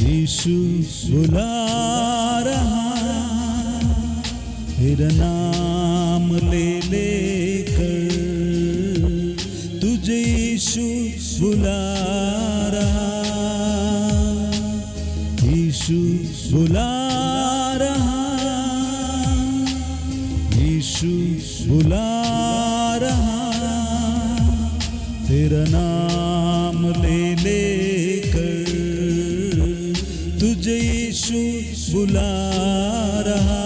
यीशु बुला रहा तेरा नाम ले लेकर, तुझे यीशु बुला रहा, यीशु बुला रहा, यीशु बुला रहा तेरा नाम ले लेकर, तुझे यीशु बुला रहा।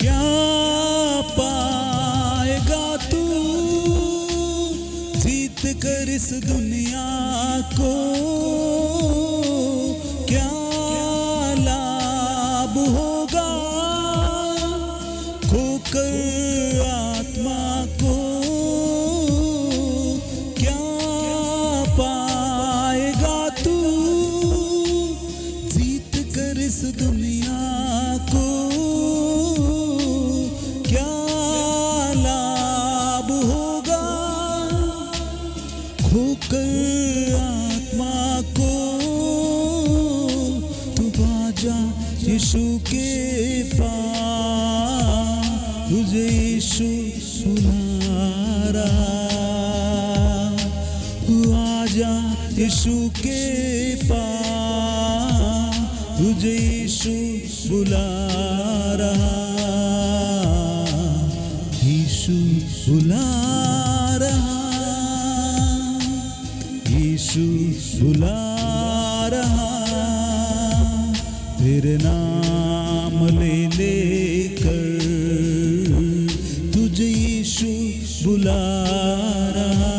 क्या पाएगा तू जीत कर इस दुनिया को, क्या लाभ होगा खोकर आत्मा को, क्या पाएगा तू जीत कर इस दुनिया को, क्या लाभ होगा खोकर आत्मा को। तू आजा यीशु के पास, तुझे यीशु बुला रहा, तू आजा यीशु के पास, तुझे यीशु बुला रहा, यीशु बुला रहा, यीशु बुला रहा तेरे नाम ले लेकर, तुझे यीशु बुला रहा,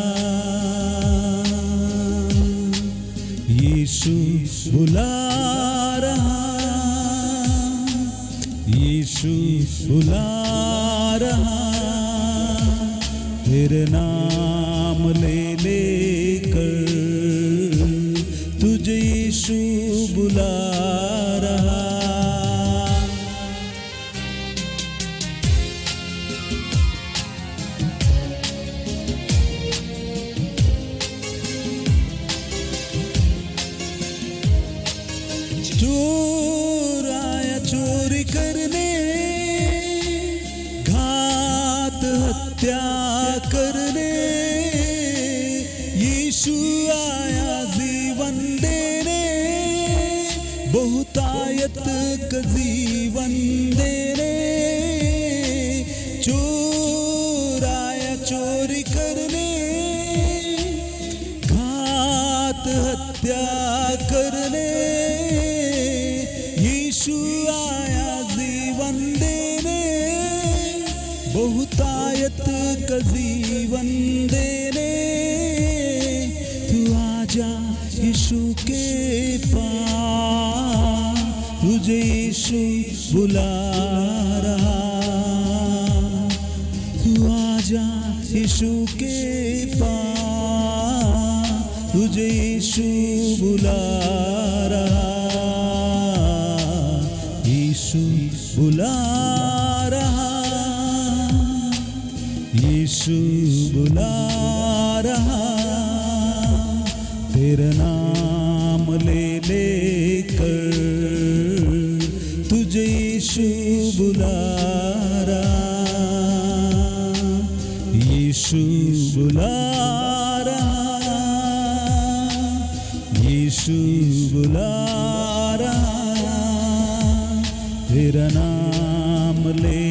यीशु बुला रहा, यीशु बुला रहा तेरे नाम ले लेकर, तुझे यीशु बुला रहा। चोर आया चोरी करने, घात हत्या करने, यीशु आया जीवन देने, बहुतायत का जीवन देने। चोर आया चोरी करने, घात हत्या करने, यीशु आया जीवन देने, बहुतायत का जीवन देने। तू आजा यीशु के पास, तुझे यीशु बुला रहा, तू आजा यीशु के पास, तुझे यीशु बुला रहा, यीशु बुला रहा, यीशु बुला रहा तेरा नाम ले लेकर, तुझे यीशु बुला रहा, यीशु बुला रहा, यीशु बुला रहा तेरा नाम ले